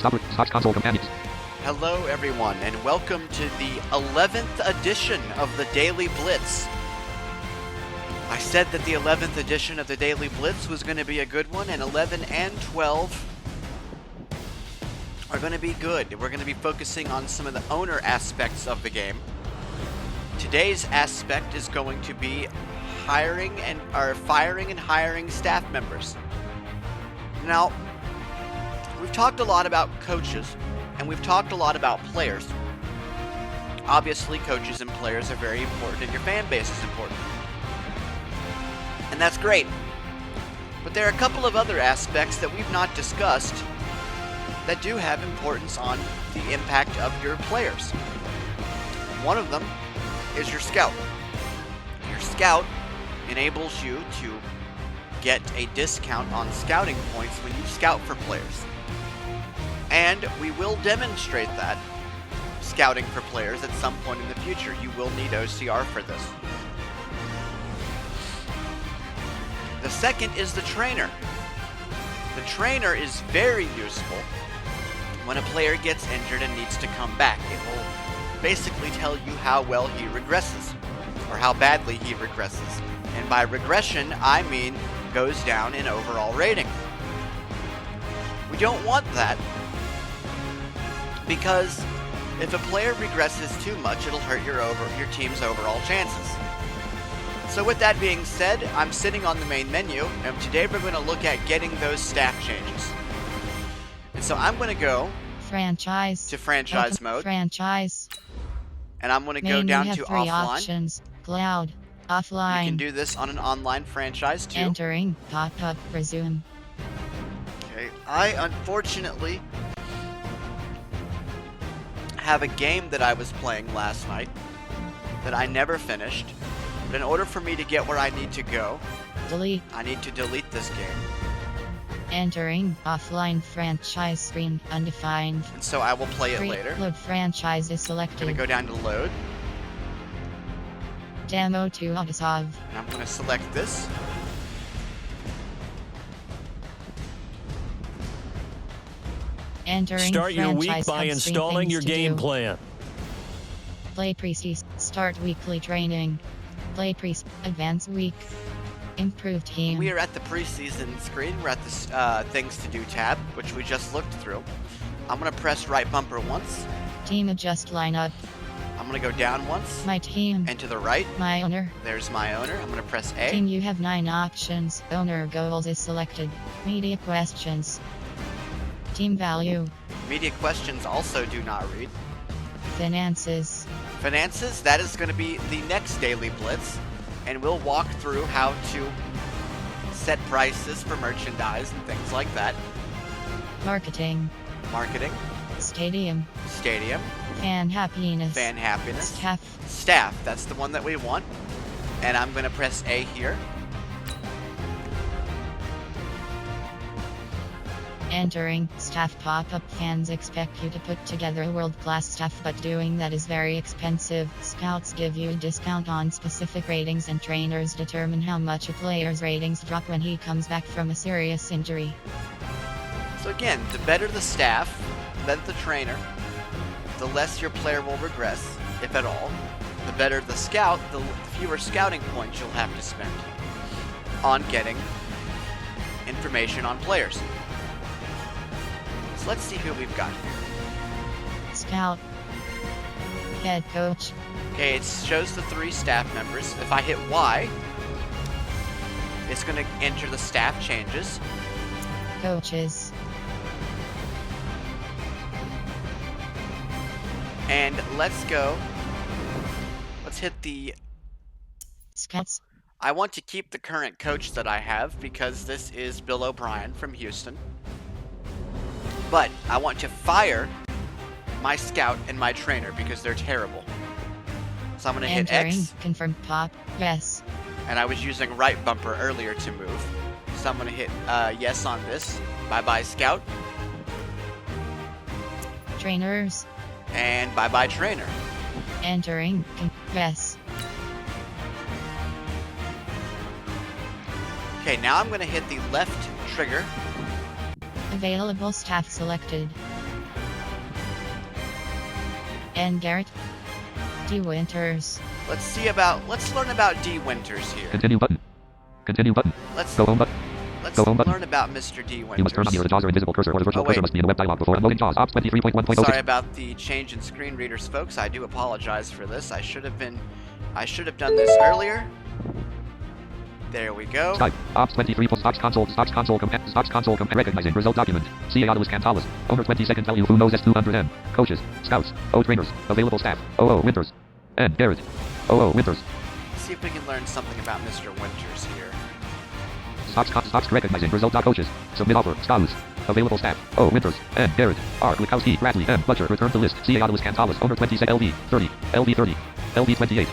Start console companions. Hello everyone, and welcome to the 11th edition of the Daily Blitz. I said that the 11th edition of the Daily Blitz was going to be a good one, and 11 and 12 are going to be good. We're going to be focusing on some of the owner aspects of the game. Today's aspect is going to be firing and hiring staff members. Now, we've talked a lot about coaches, and we've talked a lot about players. Obviously, coaches and players are very important, and your fan base is important. And that's great. But there are a couple of other aspects that we've not discussed that do have importance on the impact of your players. One of them is your scout. Your scout enables you to get a discount on scouting points when you scout for players. And we will demonstrate that scouting for players at some point in the future. You will need OCR for this. The second is the trainer. The trainer is very useful when a player gets injured and needs to come back. It will basically tell you how well he regresses, or how badly he regresses. And by regression, I mean goes down in overall rating. We don't want that, because if a player regresses too much, it'll hurt your team's overall chances. So with that being said, I'm sitting on the main menu, and today we're going to look at getting those staff changes. And so I'm going to go to franchise mode. Franchise. And I'm going to go down to offline. Options. Cloud. Offline. You can do this on an online franchise too. Entering. Pop-up. Resume. Okay. I unfortunately have a game that I was playing last night that I never finished. But in order for me to get where I need to go, Delete. I need to delete this game. Entering. Offline franchise screen. Undefined. And so I will play it later. Load franchise is selected. I'm going to go down to load. Demo to autosolve. And I'm going to select this. Entering. Start your week franchise by hub, installing your things to game do. plan. Play preseason. Start weekly training. Play advance week. Improved team. We are at the preseason screen. We're at the things to do tab, which we just looked through. I'm going to press right bumper once. Team adjust lineup. I'm going to go down once. My team. And to the right. My owner. There's my owner. I'm going to press A. Team, you have 9 options. Owner goals is selected. Media questions. Team value. Media questions also do not read. Finances. Finances, that is going to be the next Daily Blitz. And we'll walk through how to set prices for merchandise and things like that. Marketing. Marketing. Stadium. Stadium. Fan happiness. Fan happiness. Staff. Staff, that's the one that we want. And I'm going to press A here. Entering. Staff pop-up. Fans expect you to put together world-class staff, but doing that is very expensive. Scouts give you a discount on specific ratings, and trainers determine how much a player's ratings drop when he comes back from a serious injury. So again, the better the staff, the better the trainer, the less your player will regress, if at all. The better the scout, the fewer scouting points you'll have to spend on getting information on players. So let's see who we've got here. Scout. Head coach. Okay, it shows the 3 staff members. If I hit Y, it's going to enter the staff changes. Coaches. And let's go. Let's hit the... Scouts. I want to keep the current coach that I have because this is Bill O'Brien from Houston. But I want to fire my scout and my trainer because they're terrible. So I'm going to hit X. Confirm pop. Yes. And I was using right bumper earlier to move. So I'm going to hit yes on this. Bye-bye scout. Trainers. And bye-bye trainer. Entering. Yes. Okay, now I'm going to hit the left trigger. Available staff selected. And Garrett. D. Winters. Let's learn about D. Winters here. Continue button. Continue button. Let's Go home button. Let's Go home button. learn about Mr. D. Winters. You must turn on either the JAWS or invisible cursor, or the virtual cursor must be in the web dialog before unloading JAWS. Ops 23.1.06. Sorry about the change in screen readers, folks. I do apologize for this. I should have done this earlier. There we go. Skype. Ops 23. Stocks console. Recognizing result document. CA Autolus Cantalis. Owner 22nd value. Who knows S200M. Coaches. Scouts. O trainers. Available staff. OO Winters. N. Garrett. OO Winters. Let's see if we can learn something about Mr. Winters here. Stocks recognizing result coaches. Submit offer. Scouts. Available staff. O. Winters. N. Garrett. R. Glikowski. Bradley. M. Butcher. Return to list. CA Autolus Cantalis. Owner 26. LV. 30. LV 30. LV 28.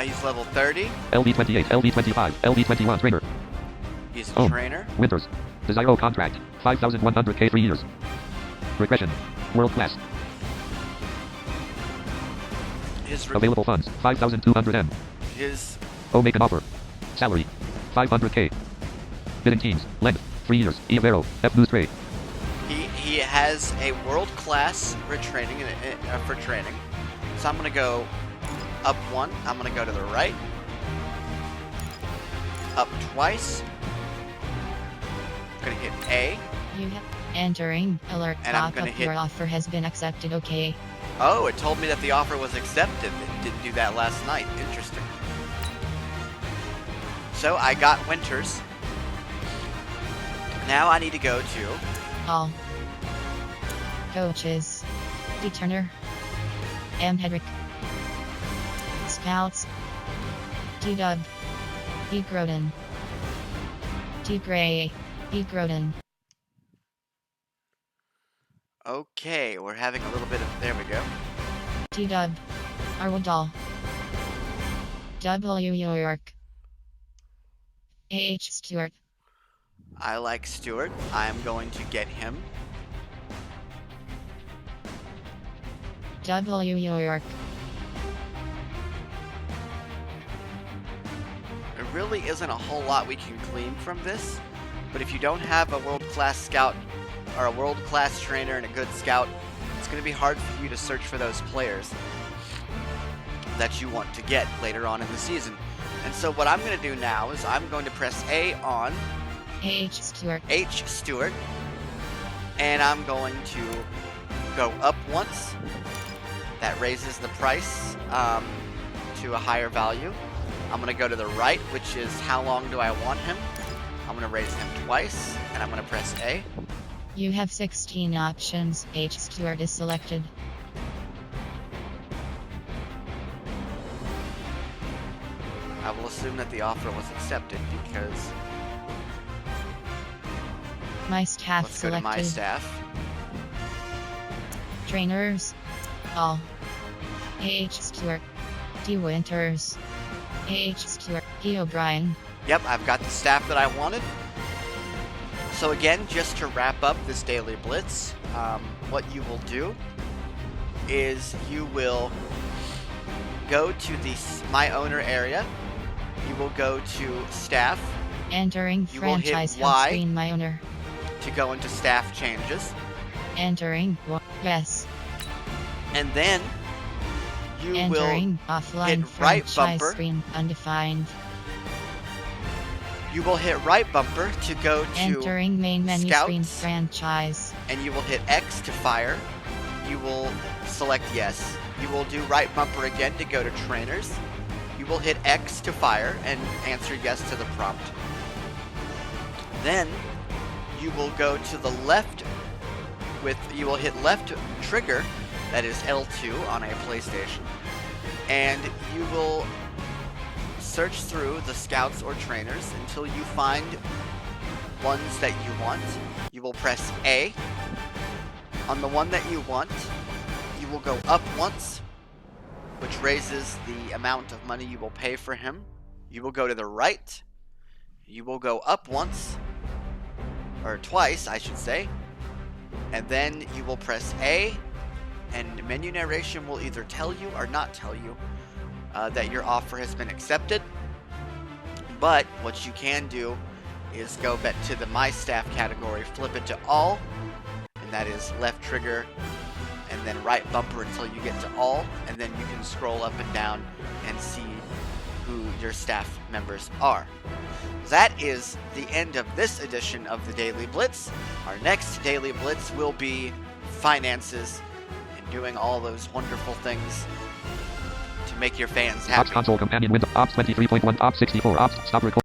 He's level 30. LV 28. LV 25. LV 21. Trainer. He's a trainer. Winters. Desiro contract. 5,100K 3 years. Regression. World class. His Available funds. 5,200M. His O. Make an offer. Salary. 500K. Bidding teams. Length. 3 years. E. Avero. F. News Trade. he has a world class retraining for training. So I'm gonna go up 1. I'm gonna go to the right. Up twice. I'm gonna hit A. You have entering alert And I'm pop gonna up. hit- Your offer has been accepted. Okay. Oh, it told me that the offer was accepted. It didn't do that last night. Interesting. So I got Winters. Now I need to go to All coaches. D. Turner. M. Hedrick. Scouts. D. Dub. D. Groden. D. Gray. D. Groden. Okay, we're having a little bit of there we go. D. Dub. R. Woodall. W. York. H. Stewart. I like Stewart. I am going to get him. W. York. There really isn't a whole lot we can glean from this, but if you don't have a world-class scout or a world-class trainer and a good scout, it's going to be hard for you to search for those players that you want to get later on in the season. And so what I'm going to do now is I'm going to press A on H. Stewart. H. Stewart, and I'm going to go up once. That raises the price to a higher value. I'm going to go to the right, which is how long do I want him. I'm going to raise him twice, and I'm going to press A. You have 16 options. H. Stewart is selected. I will assume that the offer was accepted because My staff let's go to selected. my staff. Trainers. All. H. Stewart. D. Winters. H. Stewart. D. O'Brien. Yep, I've got the staff that I wanted. So again, just to wrap up this daily blitz, what you will do is you will go to the My Owner area. You will go to Staff Entering You will hit franchise home Y. screen. My owner. to go into Staff Changes, Entering. Yes. and then you will Entering offline hit right franchise bumper. screen undefined. You will hit right bumper to go to Entering main menu screen Scouts. franchise. and you will hit X to fire. You will select yes. You will do right bumper again to go to trainers. You will hit X to fire and answer yes to the prompt. Then you will go to the left you will hit left trigger, that is L2 on a PlayStation, and you will search through the scouts or trainers until you find ones that you want. You will press A. On the one that you want, you will go up once, which raises the amount of money you will pay for him. You will go to the right. You will go up once, or twice, I should say, and then you will press A, and menu narration will either tell you or not tell you that your offer has been accepted. But what you can do is go back to the My Staff category, flip it to All, and that is left trigger, and then right bumper until you get to all, and then you can scroll up and down and see who your staff members are. That is the end of this edition of the Daily Blitz. Our next Daily Blitz will be finances and doing all those wonderful things to make your fans happy. Ops console companion window. Ops 23.1. Ops 64. Ops stop recording.